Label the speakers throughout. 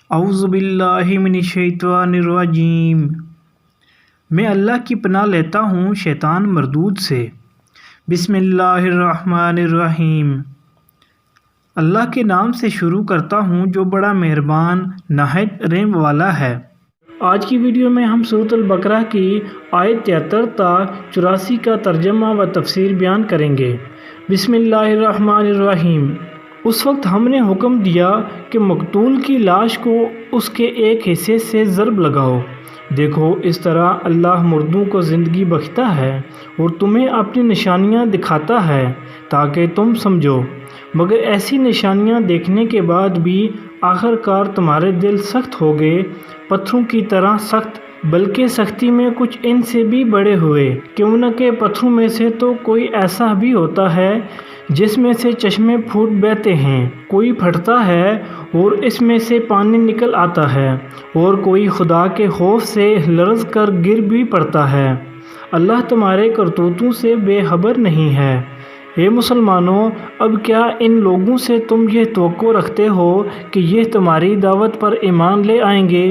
Speaker 1: اعوذ باللہ من الشیطان الرجیم۔ میں اللہ کی پناہ لیتا ہوں شیطان مردود سے۔ بسم اللہ الرحمن الرحیم۔ اللہ کے نام سے شروع کرتا ہوں جو بڑا مہربان نہایت رحم والا ہے۔ آج کی ویڈیو میں ہم سورۃ البقرہ کی آیت 73 تا 84 کا ترجمہ و تفسیر بیان کریں گے۔ بسم اللہ الرحمن الرحیم۔ اس وقت ہم نے حکم دیا کہ مقتول کی لاش کو اس کے ایک حصے سے ضرب لگاؤ۔ دیکھو اس طرح اللہ مردوں کو زندگی بخشتا ہے اور تمہیں اپنی نشانیاں دکھاتا ہے تاکہ تم سمجھو، مگر ایسی نشانیاں دیکھنے کے بعد بھی آخر کار تمہارے دل سخت ہو گئے، پتھروں کی طرح سخت، بلکہ سختی میں کچھ ان سے بھی بڑے ہوئے، کیوں نہ کہ پتھروں میں سے تو کوئی ایسا بھی ہوتا ہے جس میں سے چشمے پھوٹ بہتے ہیں، کوئی پھٹتا ہے اور اس میں سے پانی نکل آتا ہے، اور کوئی خدا کے خوف سے لرز کر گر بھی پڑتا ہے۔ اللہ تمہارے کرتوتوں سے بے خبر نہیں ہے۔ اے مسلمانوں، اب کیا ان لوگوں سے تم یہ توقع رکھتے ہو کہ یہ تمہاری دعوت پر ایمان لے آئیں گے؟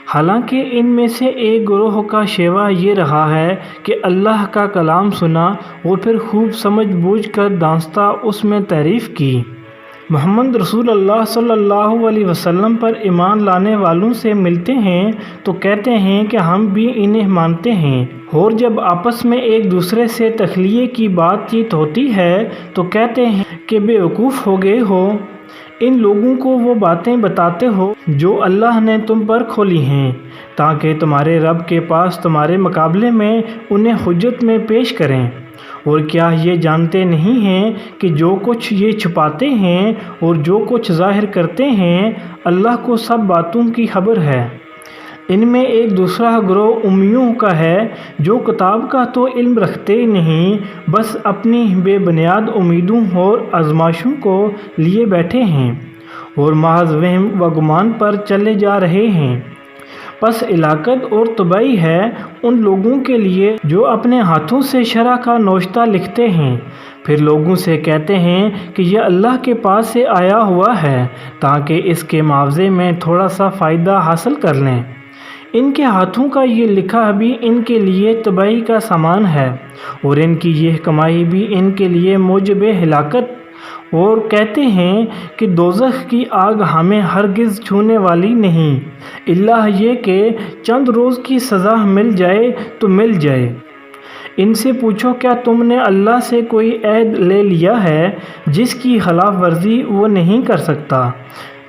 Speaker 1: حالانکہ ان میں سے ایک گروہ کا شیوہ یہ رہا ہے کہ اللہ کا کلام سنا اور پھر خوب سمجھ بوجھ کر دانستہ اس میں تعریف کی۔ محمد رسول اللہ صلی اللہ علیہ وسلم پر ایمان لانے والوں سے ملتے ہیں تو کہتے ہیں کہ ہم بھی انہیں مانتے ہیں، اور جب آپس میں ایک دوسرے سے تخلیے کی بات چیت ہوتی ہے تو کہتے ہیں کہ بے وقوف ہو گئے ہو، ان لوگوں کو وہ باتیں بتاتے ہو جو اللہ نے تم پر کھولی ہیں، تاکہ تمہارے رب کے پاس تمہارے مقابلے میں انہیں حجت میں پیش کریں۔ اور کیا یہ جانتے نہیں ہیں کہ جو کچھ یہ چھپاتے ہیں اور جو کچھ ظاہر کرتے ہیں، اللہ کو سب باتوں کی خبر ہے۔ ان میں ایک دوسرا گروہ امیوں کا ہے جو کتاب کا تو علم رکھتے نہیں، بس اپنی بے بنیاد امیدوں اور آزمائشوں کو لیے بیٹھے ہیں اور محض وہم و گمان پر چلے جا رہے ہیں۔ پس ہلاکت اور تباہی ہے ان لوگوں کے لیے جو اپنے ہاتھوں سے شرع کا نوشتہ لکھتے ہیں، پھر لوگوں سے کہتے ہیں کہ یہ اللہ کے پاس سے آیا ہوا ہے تاکہ اس کے معاوضے میں تھوڑا سا فائدہ حاصل کر لیں۔ ان کے ہاتھوں کا یہ لکھا بھی ان کے لیے تباہی کا سامان ہے، اور ان کی یہ کمائی بھی ان کے لیے موجب ہلاکت، اور کہتے ہیں کہ دوزخ کی آگ ہمیں ہرگز چھونے والی نہیں، الا یہ کہ چند روز کی سزا مل جائے تو مل جائے۔ ان سے پوچھو کیا تم نے اللہ سے کوئی عہد لے لیا ہے جس کی خلاف ورزی وہ نہیں کر سکتا؟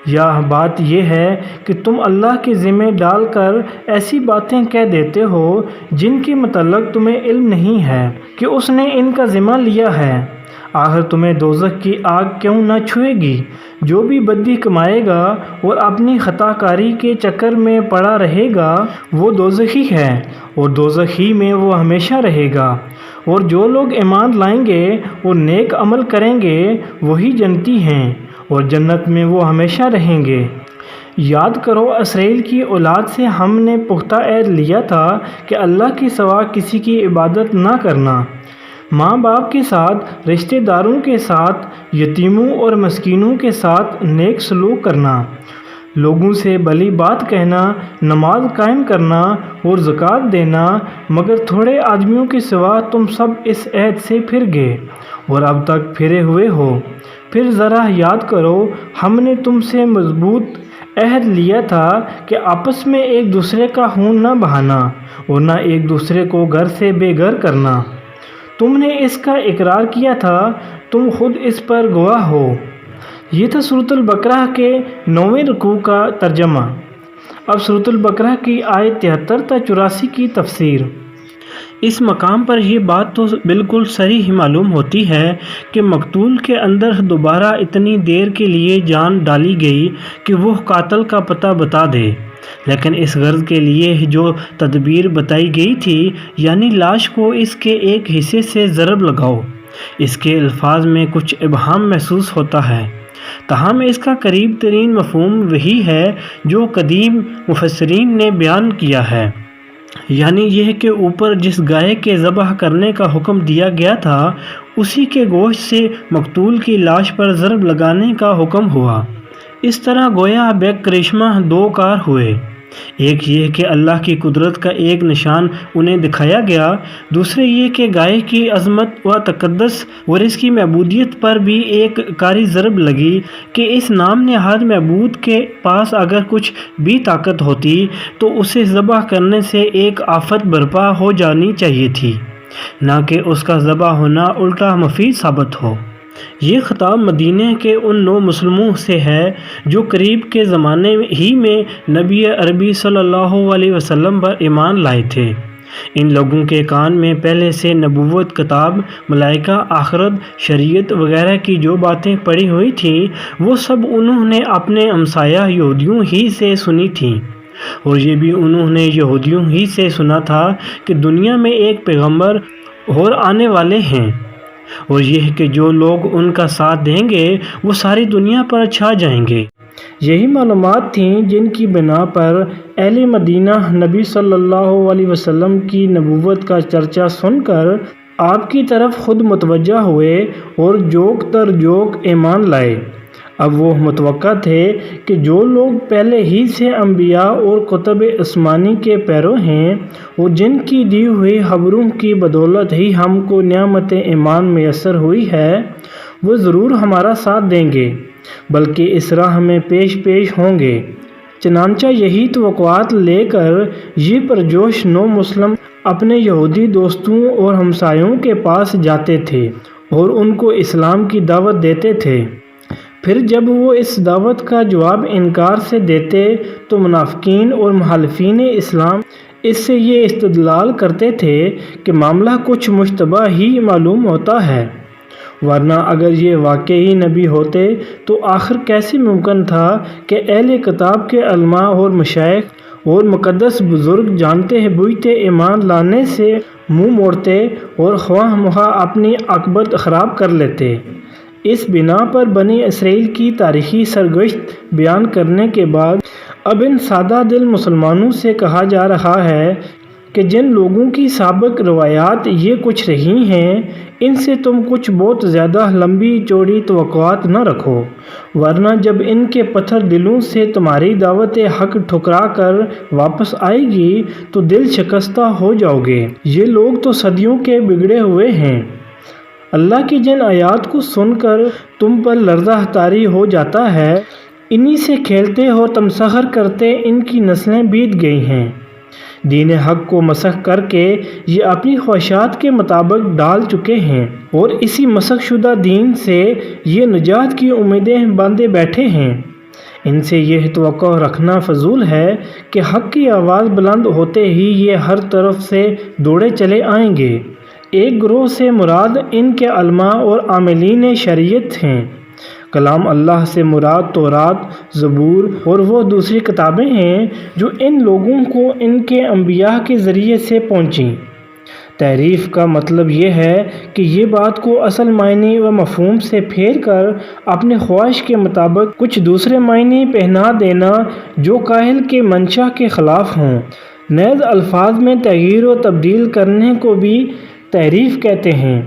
Speaker 1: یا بات یہ ہے کہ تم اللہ کے ذمہ ڈال کر ایسی باتیں کہہ دیتے ہو جن کے متعلق تمہیں علم نہیں ہے کہ اس نے ان کا ذمہ لیا ہے؟ آخر تمہیں دوزخ کی آگ کیوں نہ چھوئے گی؟ جو بھی بدی کمائے گا اور اپنی خطا کاری کے چکر میں پڑا رہے گا وہ دوزخی ہے، اور دوزخی میں وہ ہمیشہ رہے گا، اور جو لوگ ایمان لائیں گے اور نیک عمل کریں گے وہی جنتی ہیں، اور جنت میں وہ ہمیشہ رہیں گے۔ یاد کرو اسرائیل کی اولاد سے ہم نے پختہ عہد لیا تھا کہ اللہ کے سوا کسی کی عبادت نہ کرنا، ماں باپ کے ساتھ، رشتہ داروں کے ساتھ، یتیموں اور مسکینوں کے ساتھ نیک سلوک کرنا، لوگوں سے بھلی بات کہنا، نماز قائم کرنا اور زکوٰۃ دینا، مگر تھوڑے آدمیوں کے سوا تم سب اس عہد سے پھر گئے اور اب تک پھرے ہوئے ہو۔ پھر ذرا یاد کرو ہم نے تم سے مضبوط عہد لیا تھا کہ آپس میں ایک دوسرے کا خون نہ بہانا اور نہ ایک دوسرے کو گھر سے بے گھر کرنا۔ تم نے اس کا اقرار کیا تھا، تم خود اس پر گواہ ہو۔ یہ تھا سورۃ البقرہ کے 9ویں رکوع کا ترجمہ۔ اب سورۃ البقرہ کی آیت 73 تا 84 کی تفسیر۔ اس مقام پر یہ بات تو بالکل صریح معلوم ہوتی ہے کہ مقتول کے اندر دوبارہ اتنی دیر کے لیے جان ڈالی گئی کہ وہ قاتل کا پتہ بتا دے، لیکن اس غرض کے لیے جو تدبیر بتائی گئی تھی، یعنی لاش کو اس کے ایک حصے سے ضرب لگاؤ، اس کے الفاظ میں کچھ ابہام محسوس ہوتا ہے، تاہم اس کا قریب ترین مفہوم وہی ہے جو قدیم مفسرین نے بیان کیا ہے، یعنی یہ کہ اوپر جس گائے کے ذبح کرنے کا حکم دیا گیا تھا اسی کے گوشت سے مقتول کی لاش پر ضرب لگانے کا حکم ہوا۔ اس طرح گویا بے کرشمہ دو کار ہوئے، ایک یہ کہ اللہ کی قدرت کا ایک نشان انہیں دکھایا گیا، دوسرے یہ کہ گائے کی عظمت و تقدس اور اس کی معبودیت پر بھی ایک کاری ضرب لگی کہ اس نام نہاد معبود کے پاس اگر کچھ بھی طاقت ہوتی تو اسے ذبح کرنے سے ایک آفت برپا ہو جانی چاہیے تھی، نہ کہ اس کا ذبح ہونا الٹا مفید ثابت ہو۔ یہ خطاب مدینہ کے ان 9 مسلموں سے ہے جو قریب کے زمانے ہی میں نبی عربی صلی اللہ علیہ وسلم پر ایمان لائے تھے۔ ان لوگوں کے کان میں پہلے سے نبوت، کتاب، ملائکہ، آخرت، شریعت وغیرہ کی جو باتیں پڑی ہوئی تھیں وہ سب انہوں نے اپنے ہمسایہ یہودیوں ہی سے سنی تھیں، اور یہ بھی انہوں نے یہودیوں ہی سے سنا تھا کہ دنیا میں ایک پیغمبر اور آنے والے ہیں، اور یہ کہ جو لوگ ان کا ساتھ دیں گے وہ ساری دنیا پر چھا جائیں گے۔ یہی معلومات تھیں جن کی بنا پر اہل مدینہ نبی صلی اللہ علیہ وسلم کی نبوت کا چرچا سن کر آپ کی طرف خود متوجہ ہوئے اور جوک در جوک ایمان لائے۔ اب وہ متوقع تھے کہ جو لوگ پہلے ہی سے انبیاء اور کتب آسمانی کے پیرو ہیں اور جن کی دی ہوئی خبروں کی بدولت ہی ہم کو نعمت ایمان میسر ہوئی ہے، وہ ضرور ہمارا ساتھ دیں گے، بلکہ اس راہ میں پیش ہوں گے۔ چنانچہ یہی توقعات لے کر یہ پرجوش 9 مسلم اپنے یہودی دوستوں اور ہمسایوں کے پاس جاتے تھے اور ان کو اسلام کی دعوت دیتے تھے۔ پھر جب وہ اس دعوت کا جواب انکار سے دیتے تو منافقین اور مخالفین اسلام اس سے یہ استدلال کرتے تھے کہ معاملہ کچھ مشتبہ ہی معلوم ہوتا ہے، ورنہ اگر یہ واقعی نبی ہوتے تو آخر کیسے ممکن تھا کہ اہل کتاب کے علماء اور مشائخ اور مقدس بزرگ جانتے بوجھتے ایمان لانے سے منہ موڑتے اور خواہ مخواہ اپنی عاقبت خراب کر لیتے۔ اس بنا پر بنی اسرائیل کی تاریخی سرگزشت بیان کرنے کے بعد اب ان سادہ دل مسلمانوں سے کہا جا رہا ہے کہ جن لوگوں کی سابق روایات یہ کچھ رہی ہیں ان سے تم کچھ بہت زیادہ لمبی چوڑی توقعات نہ رکھو، ورنہ جب ان کے پتھر دلوں سے تمہاری دعوت حق ٹھکرا کر واپس آئے گی تو دل شکستہ ہو جاؤ گے۔ یہ لوگ تو صدیوں کے بگڑے ہوئے ہیں، اللہ کی جن آیات کو سن کر تم پر لرزہ طاری ہو جاتا ہے، انہی سے کھیلتے ہو تمسخر کرتے ان کی نسلیں بیت گئی ہیں۔ دین حق کو مسخ کر کے یہ اپنی خواہشات کے مطابق ڈال چکے ہیں اور اسی مسخ شدہ دین سے یہ نجات کی امیدیں باندھے بیٹھے ہیں۔ ان سے یہ توقع رکھنا فضول ہے کہ حق کی آواز بلند ہوتے ہی یہ ہر طرف سے دوڑے چلے آئیں گے۔ ایک گروہ سے مراد ان کے علماء اور عاملین شریعت ہیں۔ کلام اللہ سے مراد تورات، زبور اور وہ دوسری کتابیں ہیں جو ان لوگوں کو ان کے انبیاء کے ذریعے سے پہنچیں۔ تحریف کا مطلب یہ ہے کہ یہ بات کو اصل معنی و مفہوم سے پھیر کر اپنے خواہش کے مطابق کچھ دوسرے معنی پہنا دینا جو قائل کے منشا کے خلاف ہوں۔ نیز الفاظ میں تغییر و تبدیل کرنے کو بھی تحریف کہتے ہیں۔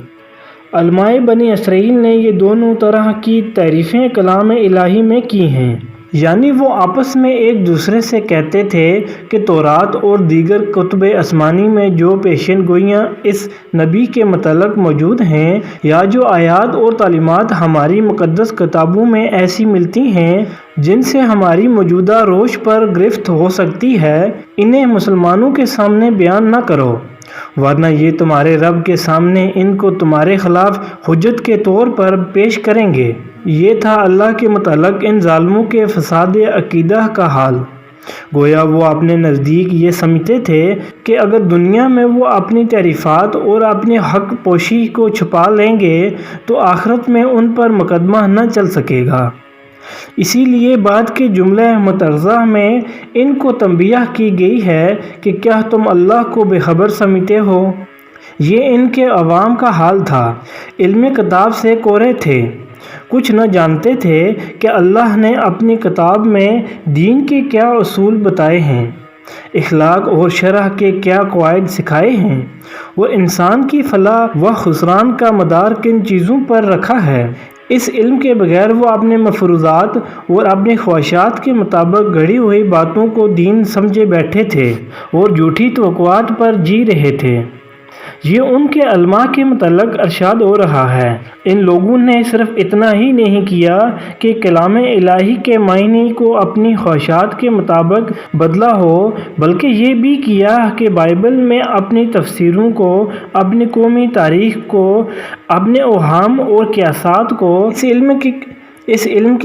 Speaker 1: علماء بنی اسرائیل نے یہ دونوں طرح کی تحریفیں کلام الہی میں کی ہیں، یعنی وہ آپس میں ایک دوسرے سے کہتے تھے کہ تورات اور دیگر کتب آسمانی میں جو پیشین گوئیاں اس نبی کے متعلق موجود ہیں یا جو آیات اور تعلیمات ہماری مقدس کتابوں میں ایسی ملتی ہیں جن سے ہماری موجودہ روش پر گرفت ہو سکتی ہے، انہیں مسلمانوں کے سامنے بیان نہ کرو، ورنہ یہ تمہارے رب کے سامنے ان کو تمہارے خلاف حجت کے طور پر پیش کریں گے۔ یہ تھا اللہ کے متعلق ان ظالموں کے فساد عقیدہ کا حال۔ گویا وہ اپنے نزدیک یہ سمجھتے تھے کہ اگر دنیا میں وہ اپنی تعریفات اور اپنی حق پوشی کو چھپا لیں گے تو آخرت میں ان پر مقدمہ نہ چل سکے گا۔ اسی لیے بعد کے جملہ مترجمہ میں ان کو تنبیہ کی گئی ہے کہ کیا تم اللہ کو بے خبر سمجھتے ہو؟ یہ ان کے عوام کا حال تھا، علم کتاب سے کورے تھے، کچھ نہ جانتے تھے کہ اللہ نے اپنی کتاب میں دین کے کیا اصول بتائے ہیں، اخلاق اور شرع کے کیا قواعد سکھائے ہیں، وہ انسان کی فلاح و خسران کا مدار کن چیزوں پر رکھا ہے۔ اس علم کے بغیر وہ اپنے مفروضات اور اپنی خواہشات کے مطابق گھڑی ہوئی باتوں کو دین سمجھے بیٹھے تھے اور جھوٹی توقعات پر جی رہے تھے۔ یہ ان کے علماء کے متعلق ارشاد ہو رہا ہے۔ ان لوگوں نے صرف اتنا ہی نہیں کیا کہ کلام الہی کے معنی کو اپنی خواہشات کے مطابق بدلا ہو، بلکہ یہ بھی کیا کہ بائبل میں اپنی تفسیروں کو، اپنی قومی تاریخ کو، اپنے اوہام اور قیاسات کو، اس علم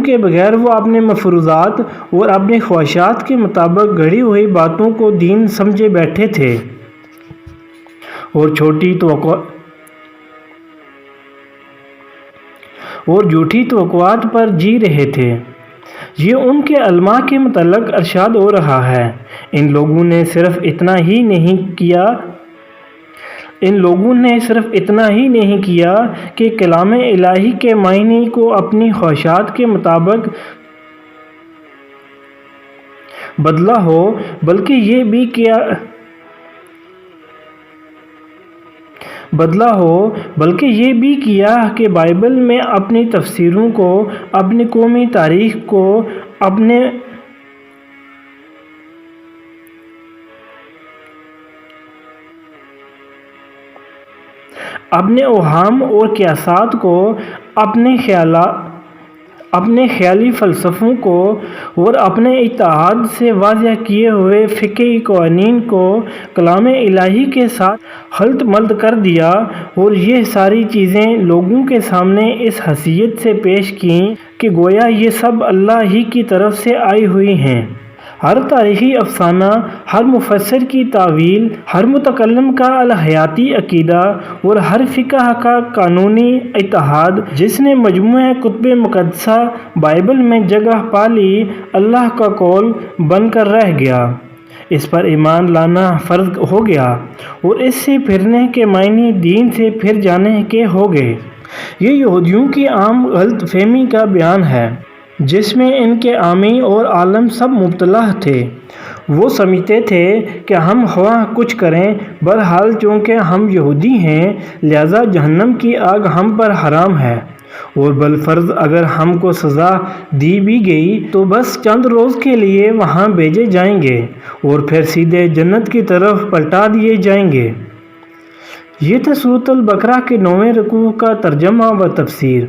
Speaker 1: کے بغیر وہ اپنے مفروضات اور اپنی خواہشات کے مطابق گھڑی ہوئی باتوں کو دین سمجھے بیٹھے تھے اور جھوٹی توقعات پر جی رہے تھے۔ یہ ان کے علماء کے متعلق ارشاد ہو رہا ہے۔ ان لوگوں نے صرف اتنا ہی نہیں کیا کہ کلام الہی کے معنی کو اپنی خواہشات کے مطابق بدلا ہو، بلکہ یہ بھی کیا کہ بائبل میں اپنی تفسیروں کو، اپنی قومی تاریخ کو، اپنے اوہام اور قیاسات کو، اپنے خیالی فلسفوں کو اور اپنے اجتہاد سے واضح کیے ہوئے فقہی قوانین کو کلام الہی کے ساتھ خلط ملط کر دیا، اور یہ ساری چیزیں لوگوں کے سامنے اس حیثیت سے پیش کیں کہ گویا یہ سب اللہ ہی کی طرف سے آئی ہوئی ہیں۔ ہر تاریخی افسانہ، ہر مفسر کی تاویل، ہر متکلم کا الہیاتی عقیدہ اور ہر فقہ کا قانونی اجتہاد جس نے مجموعہ کتب مقدسہ بائبل میں جگہ پا لی، اللہ کا قول بن کر رہ گیا۔ اس پر ایمان لانا فرض ہو گیا اور اس سے پھرنے کے معنی دین سے پھر جانے کے ہو گئے۔ یہ یہودیوں کی عام غلط فہمی کا بیان ہے جس میں ان کے عامی اور عالم سب مبتلا تھے۔ وہ سمجھتے تھے کہ ہم خواہ کچھ کریں، بہرحال چونکہ ہم یہودی ہیں لہذا جہنم کی آگ ہم پر حرام ہے، اور بالفرض اگر ہم کو سزا دی بھی گئی تو بس چند روز کے لیے وہاں بھیجے جائیں گے اور پھر سیدھے جنت کی طرف پلٹا دیے جائیں گے۔ یہ تھا سورۃ البقرہ کے 9ویں رکوع کا ترجمہ و تفسیر۔